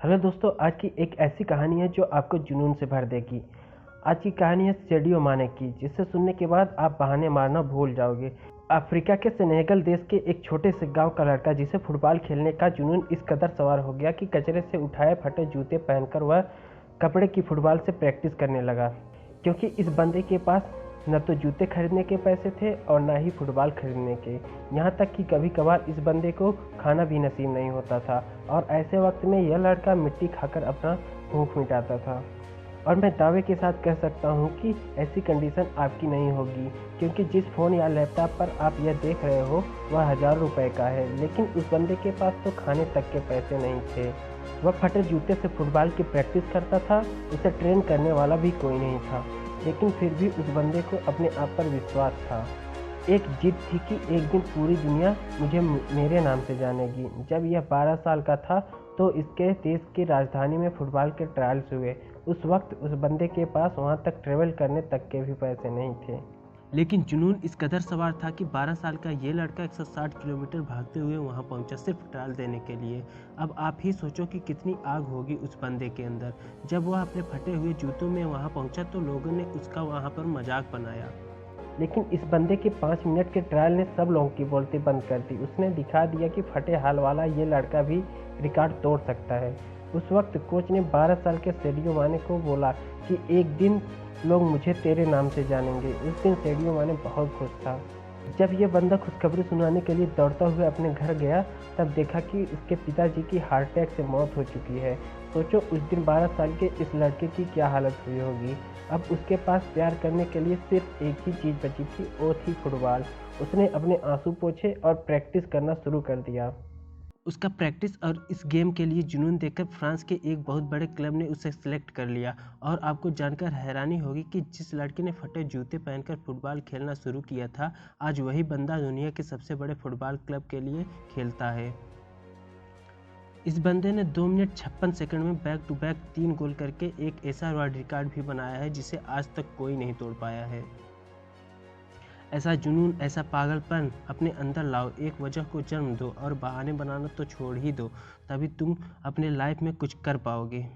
Hello दोस्तों, आज की एक ऐसी कहानी है जो आपको जुनून से भर देगी। आज की कहानी है सेडियो माने की, जिसे सुनने के बाद आप बहाने मारना भूल जाओगे। अफ्रीका के सेनेगल देश के एक छोटे से गांव का लड़का, जिसे फुटबॉल खेलने का जुनून इस कदर सवार हो गया कि कचरे से उठाए फटे जूते पहनकर वह कपड़े की फुटबॉल से प्रैक्टिस करने लगा। क्योंकि इस बंदे के पास न तो जूते खरीदने के पैसे थे और न ही फुटबॉल खरीदने के। यहाँ तक कि कभी कभार इस बंदे को खाना भी नसीब नहीं होता था, और ऐसे वक्त में यह लड़का मिट्टी खाकर अपना भूख मिटाता था। और मैं दावे के साथ कह सकता हूँ कि ऐसी कंडीशन आपकी नहीं होगी, क्योंकि जिस फ़ोन या लैपटॉप पर आप यह देख रहे हो वह 1000 रुपये का है, लेकिन उस बंदे के पास तो खाने तक के पैसे नहीं थे। वह फटे जूते से फुटबॉल की प्रैक्टिस करता था, उसे ट्रेन करने वाला भी कोई नहीं था, लेकिन फिर भी उस बंदे को अपने आप पर विश्वास था। एक जिद थी कि एक दिन पूरी दुनिया मुझे मेरे नाम से जानेगी। जब यह 12 साल का था तो इसके देश की राजधानी में फुटबॉल के ट्रायल्स हुए। उस वक्त उस बंदे के पास वहां तक ट्रेवल करने तक के भी पैसे नहीं थे, लेकिन जुनून इस कदर सवार था कि 12 साल का ये लड़का 160 किलोमीटर भागते हुए वहां पहुंचा, सिर्फ ट्रायल देने के लिए। अब आप ही सोचो कि कितनी आग होगी उस बंदे के अंदर। जब वह अपने फटे हुए जूतों में वहां पहुंचा तो लोगों ने उसका वहां पर मजाक बनाया, लेकिन इस बंदे के 5 मिनट के ट्रायल ने सब लोगों की बोलती बंद कर दी। उसने दिखा दिया कि फटे हाल वाला ये लड़का भी रिकॉर्ड तोड़ सकता है। उस वक्त कोच ने 12 साल के सेडियो माने को बोला कि एक दिन लोग मुझे तेरे नाम से जानेंगे। उस दिन सेडियो माने बहुत खुश था। जब यह बंदा खुशखबरी सुनाने के लिए दौड़ता हुआ अपने घर गया, तब देखा कि उसके पिताजी की हार्ट अटैक से मौत हो चुकी है। सोचो उस दिन 12 साल के इस लड़के की क्या हालत हुई होगी। अब उसके पास प्यार करने के लिए सिर्फ एक ही चीज़ बची थी, वो थी फुटबॉल। उसने अपने आंसू पोंछे और प्रैक्टिस करना शुरू कर दिया। उसका प्रैक्टिस और इस गेम के लिए जुनून देखकर फ्रांस के एक बहुत बड़े क्लब ने उसे सेलेक्ट कर लिया। और आपको जानकर हैरानी होगी कि जिस लड़के ने फटे जूते पहनकर फुटबॉल खेलना शुरू किया था, आज वही बंदा दुनिया के सबसे बड़े फुटबॉल क्लब के लिए खेलता है। इस बंदे ने 2 मिनट 56 सेकंड में बैक टू बैक 3 गोल करके एक ऐसा वर्ल्ड रिकॉर्ड भी बनाया है जिसे आज तक कोई नहीं तोड़ पाया है। ऐसा जुनून, ऐसा पागलपन अपने अंदर लाओ, एक वजह को जन्म दो और बहाने बनाना तो छोड़ ही दो, तभी तुम अपने लाइफ में कुछ कर पाओगे।